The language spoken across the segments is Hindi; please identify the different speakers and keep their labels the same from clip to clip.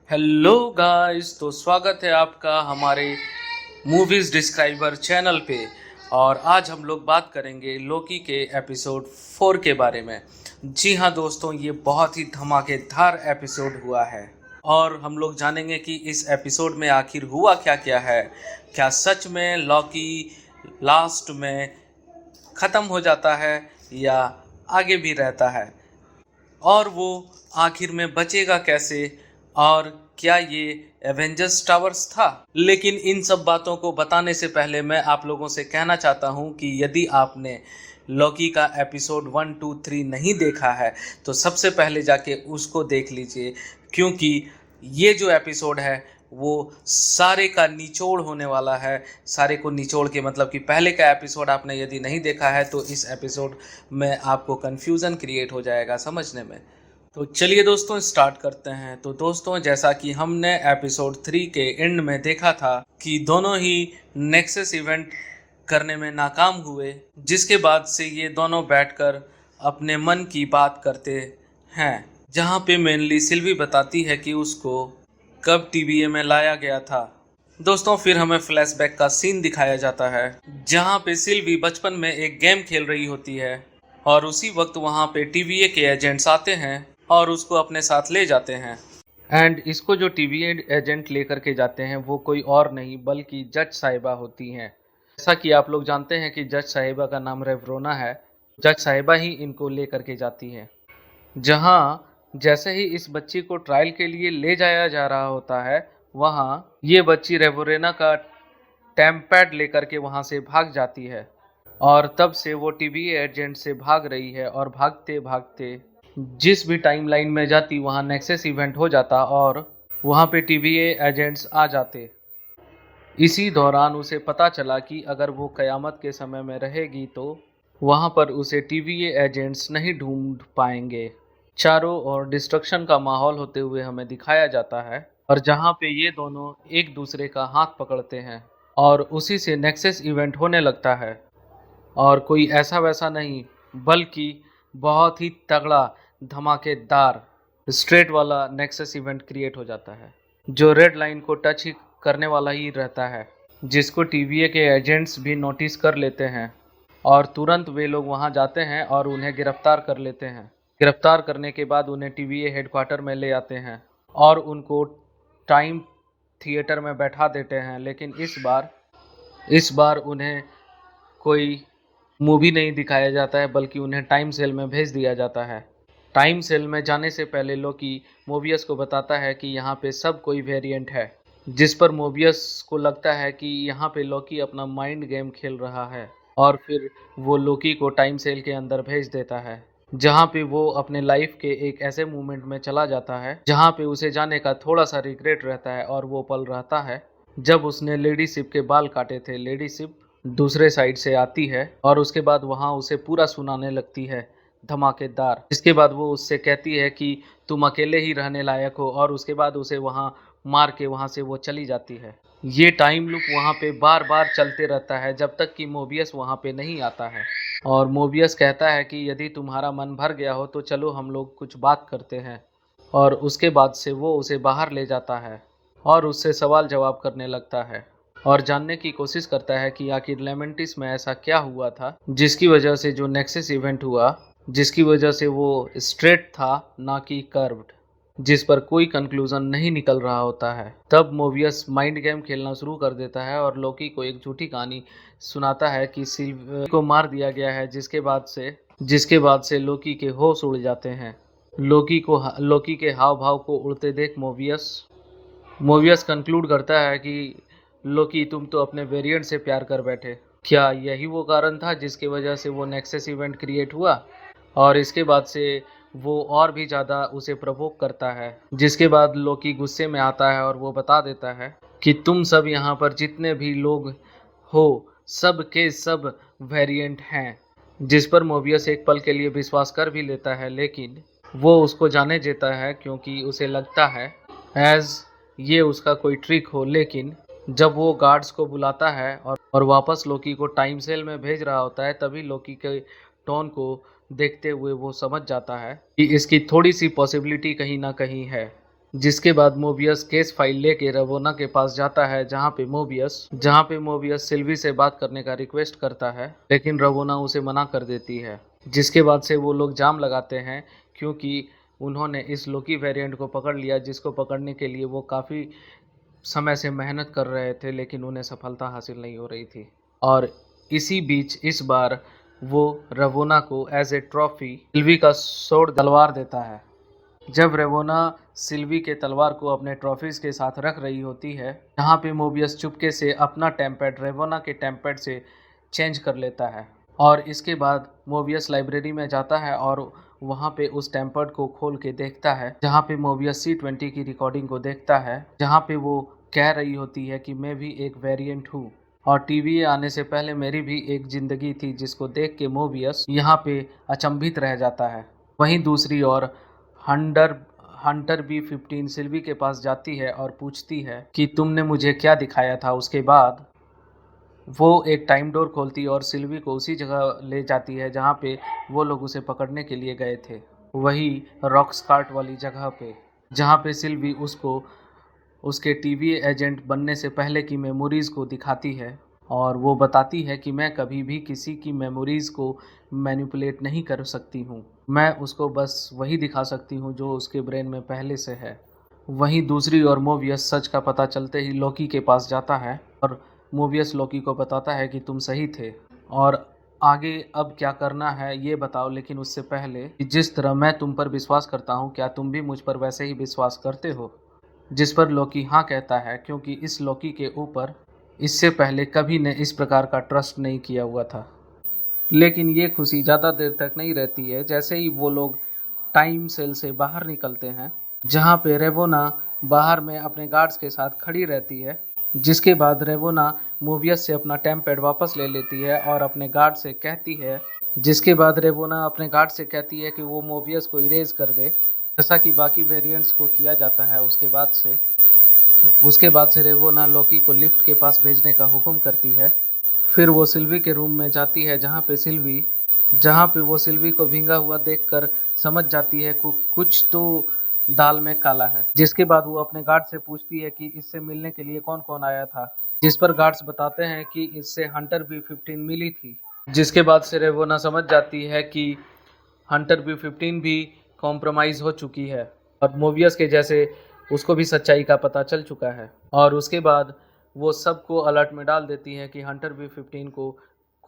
Speaker 1: हेलो गाइस, तो स्वागत है आपका हमारे मूवीज़ डिस्क्राइबर चैनल पे। और आज हम लोग बात करेंगे लोकी के एपिसोड 4 के बारे में। जी हाँ दोस्तों, ये बहुत ही धमाकेदार एपिसोड हुआ है और हम लोग जानेंगे कि इस एपिसोड में आखिर हुआ क्या क्या है। क्या सच में लॉकी लास्ट में ख़त्म हो जाता है या आगे भी रहता है, और वो आखिर में बचेगा कैसे, और क्या ये एवेंजर्स टावर्स था। लेकिन इन सब बातों को बताने से पहले मैं आप लोगों से कहना चाहता हूँ कि यदि आपने लॉकी का एपिसोड 1, 2, 3 नहीं देखा है तो सबसे पहले जाके उसको देख लीजिए, क्योंकि ये जो एपिसोड है वो सारे का निचोड़ होने वाला है। सारे को निचोड़ के मतलब कि पहले का एपिसोड आपने यदि नहीं देखा है तो इस एपिसोड में आपको कन्फ्यूज़न क्रिएट हो जाएगा समझने में। तो चलिए दोस्तों स्टार्ट करते हैं। तो दोस्तों, जैसा कि हमने एपिसोड 3 के एंड में देखा था कि दोनों ही नेक्सस इवेंट करने में नाकाम हुए, जिसके बाद से ये दोनों बैठकर अपने मन की बात करते हैं, जहाँ पे मेनली सिल्वी बताती है कि उसको कब टीवीए में लाया गया था। दोस्तों, फिर हमें फ्लैशबैक का सीन दिखाया जाता है जहाँ पे सिल्वी बचपन में एक गेम खेल रही होती है और उसी वक्त वहाँ पे टीवीए के एजेंट्स आते हैं और उसको अपने साथ ले जाते हैं। एंड इसको जो टीवीए एजेंट लेकर के जाते हैं वो कोई और नहीं बल्कि जज साहिबा होती हैं। जैसा कि आप लोग जानते हैं कि जज साहिबा का नाम रेवरोना है। जज साहिबा ही इनको लेकर के जाती हैं, जहाँ जैसे ही इस बच्ची को ट्रायल के लिए ले जाया जा रहा होता है, वहाँ ये बच्ची रेवोरेना का टैम्पैड लेकर के वहाँ से भाग जाती है। और तब से वो टीवी एजेंट से भाग रही है और भागते भागते जिस भी टाइमलाइन में जाती वहाँ नेक्सस इवेंट हो जाता और वहाँ पे टीवी एजेंट्स आ जाते। इसी दौरान उसे पता चला कि अगर वो क़यामत के समय में रहेगी तो वहाँ पर उसे टीवी एजेंट्स नहीं ढूंढ पाएंगे। चारों ओर डिस्ट्रक्शन का माहौल होते हुए हमें दिखाया जाता है, और जहाँ पे ये दोनों एक दूसरे का हाथ पकड़ते हैं और उसी से नेक्सस इवेंट होने लगता है। और कोई ऐसा वैसा नहीं बल्कि बहुत ही तगड़ा धमाकेदार स्ट्रेट वाला नेक्सस इवेंट क्रिएट हो जाता है, जो रेड लाइन को टच ही करने वाला ही रहता है, जिसको टीवीए के एजेंट्स भी नोटिस कर लेते हैं और तुरंत वे लोग वहां जाते हैं और उन्हें गिरफ्तार कर लेते हैं। गिरफ्तार करने के बाद उन्हें टीवीए हेडक्वार्टर में ले आते हैं और उनको टाइम थिएटर में बैठा देते हैं। लेकिन इस बार उन्हें कोई मूवी नहीं दिखाया जाता है बल्कि उन्हें टाइम सेल में भेज दिया जाता है। टाइम सेल में जाने से पहले लोकी मोबियस को बताता है कि यहाँ पे सब कोई वेरिएंट है, जिस पर मोबियस को लगता है कि यहाँ पे लोकी अपना माइंड गेम खेल रहा है, और फिर वो लोकी को टाइम सेल के अंदर भेज देता है, जहाँ पे वो अपने लाइफ के एक ऐसे मोमेंट में चला जाता है जहाँ पे उसे जाने का थोड़ा सा रिग्रेट रहता है। और वो पल रहता है जब उसने लेडी सिप के बाल काटे थे। लेडी सिप दूसरे साइड से आती है और उसके बाद वहाँ उसे पूरा सुनाने लगती है धमाकेदार। इसके बाद वो उससे कहती है कि तुम अकेले ही रहने लायक हो, और उसके बाद उसे वहाँ मार के वहाँ से वो चली जाती है। ये टाइम लूप वहाँ पे बार बार चलते रहता है जब तक कि मोबियस वहाँ पे नहीं आता है। और मोबियस कहता है कि यदि तुम्हारा मन भर गया हो तो चलो हम लोग कुछ बात करते हैं। और उसके बाद से वो उसे बाहर ले जाता है और उससे सवाल जवाब करने लगता है और जानने की कोशिश करता है कि आखिर लेमेंटिस में ऐसा क्या हुआ था जिसकी वजह से जो नेक्सस इवेंट हुआ, जिसकी वजह से वो स्ट्रेट था ना कि कर्व्ड, जिस पर कोई कंक्लूजन नहीं निकल रहा होता है। तब मोबियस माइंड गेम खेलना शुरू कर देता है और लोकी को एक झूठी कहानी सुनाता है कि सिल्वी को मार दिया गया है, जिसके बाद से लोकी के होश उड़ जाते हैं। लोकी के हाव भाव को उड़ते देख मोबियस कंक्लूड करता है कि लोकी तुम तो अपने वेरिएंट से प्यार कर बैठे। क्या यही वो कारण था जिसकी वजह से वो नेक्सस इवेंट क्रिएट हुआ? और इसके बाद से वो और भी ज़्यादा उसे प्रवोक करता है, जिसके बाद लोकी गुस्से में आता है और वो बता देता है कि तुम सब यहाँ पर जितने भी लोग हो सब के सब वेरिएंट हैं। जिस पर मोबियस एक पल के लिए विश्वास कर भी लेता है, लेकिन वो उसको जाने देता है क्योंकि उसे लगता है एज ये उसका कोई ट्रिक हो। लेकिन जब वो गार्ड्स को बुलाता है और वापस लोकी को टाइम सेल में भेज रहा होता है, तभी लोकी के टोन को देखते हुए वो समझ जाता है कि इसकी थोड़ी सी पॉसिबिलिटी कहीं ना कहीं है। जिसके बाद मोबियस केस फाइल लेके रवोना के पास जाता है, जहाँ पे मोबियस सिल्वी से बात करने का रिक्वेस्ट करता है, लेकिन रवोना उसे मना कर देती है। जिसके बाद से वो लोग जाम लगाते हैं, क्योंकि उन्होंने इस लोकी वेरिएंट को पकड़ लिया, जिसको पकड़ने के लिए वो काफ़ी समय से मेहनत कर रहे थे, लेकिन उन्हें सफलता हासिल नहीं हो रही थी। और इसी बीच इस बार वो रवोना को एज ए ट्रॉफी सिल्वी का सोड तलवार देता है। जब रेवोना सिल्वी के तलवार को अपने ट्रॉफीज के साथ रख रही होती है, यहाँ पे मोबियस चुपके से अपना टेम्पैड रेवोना के टेम्पैड से चेंज कर लेता है। और इसके बाद मोबियस लाइब्रेरी में जाता है और वहाँ पे उस टेम्पर्ड को खोल के देखता है, जहाँ पे मोबियस C20 की रिकॉर्डिंग को देखता है, जहाँ पे वो कह रही होती है कि मैं भी एक वेरिएंट हूँ और टीवी आने से पहले मेरी भी एक ज़िंदगी थी, जिसको देख के मोबियस यहाँ पे अचंभित रह जाता है। वहीं दूसरी ओर हंटर हंटर B15 सिल्वी के पास जाती है और पूछती है कि तुमने मुझे क्या दिखाया था। उसके बाद वो एक टाइम डोर खोलती है और सिल्वी को उसी जगह ले जाती है जहाँ पे वो लोग उसे पकड़ने के लिए गए थे, वही रॉक्सकार्ट वाली जगह पे, जहाँ पे सिल्वी उसको उसके टीवी एजेंट बनने से पहले की मेमोरीज़ को दिखाती है। और वो बताती है कि मैं कभी भी किसी की मेमोरीज़ को मैनिपुलेट नहीं कर सकती हूँ, मैं उसको बस वही दिखा सकती हूँ जो उसके ब्रेन में पहले से है। वहीं दूसरी ओर मोबियस सच का पता चलते ही लोकी के पास जाता है और मोबियस लोकी को बताता है कि तुम सही थे और आगे अब क्या करना है ये बताओ, लेकिन उससे पहले कि जिस तरह मैं तुम पर विश्वास करता हूँ, क्या तुम भी मुझ पर वैसे ही विश्वास करते हो। जिस पर लोकी हाँ कहता है, क्योंकि इस लोकी के ऊपर इससे पहले कभी ने इस प्रकार का ट्रस्ट नहीं किया हुआ था। लेकिन ये खुशी ज़्यादा देर तक नहीं रहती है। जैसे ही वो लोग टाइम सेल से बाहर निकलते हैं, जहाँ पे रेवोना बाहर में अपने गार्ड्स के साथ खड़ी रहती है, जिसके बाद रेवोना मोबियस से अपना टेम्पैड वापस ले लेती है और अपने गार्ड से कहती है जिसके बाद रेवोना अपने गार्ड से कहती है कि वो मोबियस को इरेज कर दे, जैसा कि बाकी वेरिएंट्स को किया जाता है। उसके बाद से रेवोना लोकी को लिफ्ट के पास भेजने का हुक्म करती है। फिर वो सिल्वी के रूम में जाती है, जहाँ पे वो सिल्वी को भींगा हुआ देखकर समझ जाती है कुछ तो दाल में काला है। जिसके बाद वो अपने गार्ड से पूछती है कि इससे मिलने के लिए कौन कौन आया था, जिस पर गार्ड्स बताते हैं कि इससे हंटर B15 मिली थी। जिसके बाद से रेवोना समझ जाती है कि हंटर B15 भी कॉम्प्रोमाइज़ हो चुकी है और मोबियस के जैसे उसको भी सच्चाई का पता चल चुका है। और उसके बाद वो सबको अलर्ट में डाल देती है कि हंटर B15 को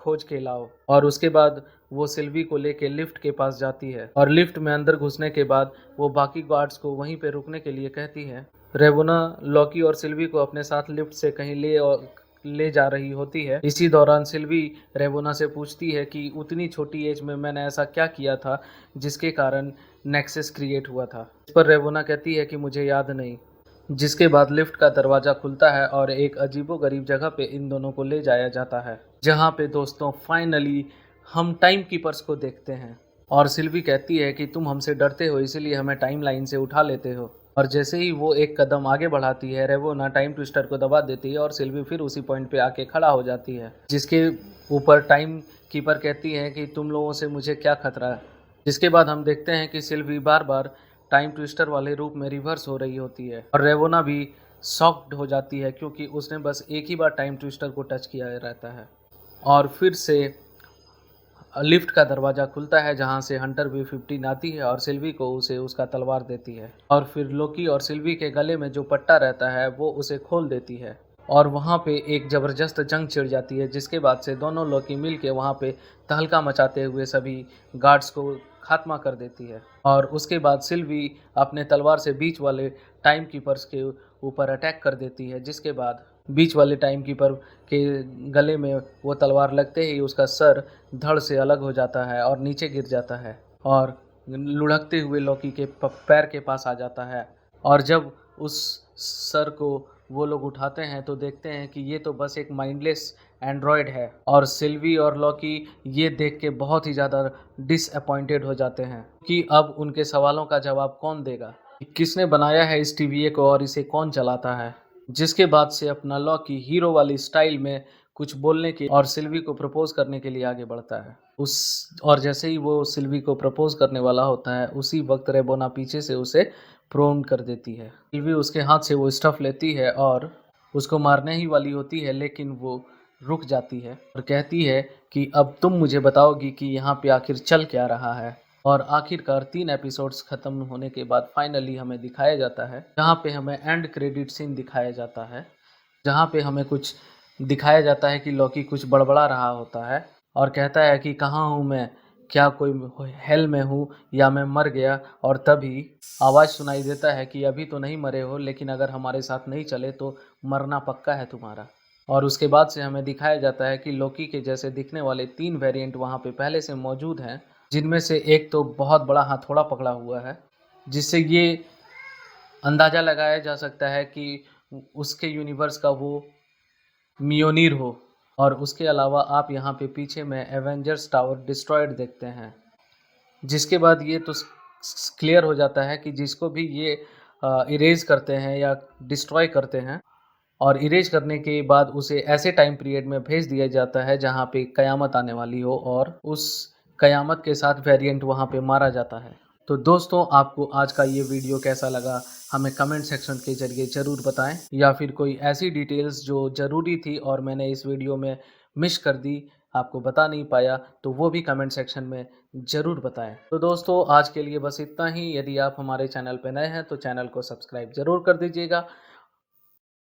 Speaker 1: खोज के लाओ। और उसके बाद वो सिल्वी को लेके लिफ्ट के पास जाती है और लिफ्ट में अंदर घुसने के बाद वो बाकी गार्ड्स को वहीं पे रुकने के लिए कहती है। रेवोना लॉकी और सिल्वी को अपने साथ लिफ्ट से कहीं ले जा रही होती है। इसी दौरान सिल्वी रेवोना से पूछती है कि उतनी छोटी एज में मैंने ऐसा क्या किया था जिसके कारण नेक्सस क्रिएट हुआ था। इस पर रेवोना कहती है कि मुझे याद नहीं। जिसके बाद लिफ्ट का दरवाज़ा खुलता है और एक अजीबोगरीब जगह पे इन दोनों को ले जाया जाता है, जहाँ पे दोस्तों फाइनली हम टाइम कीपर्स को देखते हैं। और सिल्वी कहती है कि तुम हमसे डरते हो, इसीलिए हमें टाइम लाइन से उठा लेते हो। और जैसे ही वो एक कदम आगे बढ़ाती है, रेवोना टाइम ट्विस्टर को दबा देती है और सिल्वी फिर उसी पॉइंट पे आके खड़ा हो जाती है। जिसके ऊपर टाइम कीपर कहती है कि तुम लोगों से मुझे क्या खतरा है। जिसके बाद हम देखते हैं कि सिल्वी बार बार टाइम ट्विस्टर वाले रूप में रिवर्स हो रही होती है और रेवोना भी शॉक्ड हो जाती है, क्योंकि उसने बस एक ही बार टाइम ट्विस्टर को टच किया रहता है। और फिर से लिफ्ट का दरवाज़ा खुलता है, जहां से हंटर B15 आती है और सिल्वी को उसे उसका तलवार देती है। और फिर लोकी और सिल्वी के गले में जो पट्टा रहता है वो उसे खोल देती है और वहाँ पे एक ज़बरदस्त जंग छिड़ जाती है। जिसके बाद से दोनों लोकी मिल के वहाँ पे तहलका मचाते हुए सभी गार्ड्स को खात्मा कर देती है। और उसके बाद सिल्वी अपने तलवार से बीच वाले टाइम कीपर्स के ऊपर अटैक कर देती है। जिसके बाद बीच वाले टाइम कीपर के गले में वो तलवार लगते ही उसका सर धड़ से अलग हो जाता है और नीचे गिर जाता है और लुढ़कते हुए लोकी के पैर के पास आ जाता है। और जब उस सर को वो लोग उठाते हैं तो देखते हैं कि ये तो बस एक माइंडलेस एंड्रॉयड है। और सिल्वी और लॉकी ये देख के बहुत ही ज़्यादा डिसअपॉइंटेड हो जाते हैं कि अब उनके सवालों का जवाब कौन देगा, किसने बनाया है इस टीवीए को और इसे कौन चलाता है। जिसके बाद से अपना लॉकी हीरो वाली स्टाइल में कुछ बोलने के और सिल्वी को प्रपोज करने के लिए आगे बढ़ता है। और जैसे ही वो सिल्वी को प्रपोज करने वाला होता है, उसी वक्त रेबोना पीछे से उसे प्रोन कर देती है। सिल्वी उसके हाथ से वो स्टफ़ लेती है और उसको मारने ही वाली होती है, लेकिन वो रुक जाती है और कहती है कि अब तुम मुझे बताओगी कि यहाँ पे आखिर चल क्या रहा है। और आखिरकार 3 एपिसोड्स ख़त्म होने के बाद फाइनली हमें दिखाया जाता है, जहाँ पे हमें एंड क्रेडिट सीन दिखाया जाता है, जहाँ पे हमें कुछ दिखाया जाता है कि लॉकी कुछ बड़बड़ा रहा होता है और कहता है कि कहाँ हूँ मैं, क्या कोई हेल में हूँ या मैं मर गया। और तभी आवाज़ सुनाई देता है कि अभी तो नहीं मरे हो, लेकिन अगर हमारे साथ नहीं चले तो मरना पक्का है तुम्हारा। और उसके बाद से हमें दिखाया जाता है कि लोकी के जैसे दिखने वाले 3 वेरिएंट वहाँ पे पहले से मौजूद हैं, जिनमें से एक तो बहुत बड़ा हथौड़ा पकड़ा हुआ है, जिससे ये अंदाज़ा लगाया जा सकता है कि उसके यूनिवर्स का वो मियोनीर हो। और उसके अलावा आप यहाँ पे पीछे में एवेंजर्स टावर डिस्ट्रॉयड देखते हैं, जिसके बाद ये तो क्लियर हो जाता है कि जिसको भी ये इरेज करते हैं या डिस्ट्रॉय करते हैं और इरेज करने के बाद उसे ऐसे टाइम पीरियड में भेज दिया जाता है जहाँ पे कयामत आने वाली हो और उस कयामत के साथ वेरिएंट वहाँ पे मारा जाता है। तो दोस्तों, आपको आज का ये वीडियो कैसा लगा हमें कमेंट सेक्शन के जरिए ज़रूर बताएं, या फिर कोई ऐसी डिटेल्स जो ज़रूरी थी और मैंने इस वीडियो में मिस कर दी, आपको बता नहीं पाया, तो वो भी कमेंट सेक्शन में ज़रूर बताएं। तो दोस्तों, आज के लिए बस इतना ही। यदि आप हमारे चैनल पर नए हैं तो चैनल को सब्सक्राइब ज़रूर कर दीजिएगा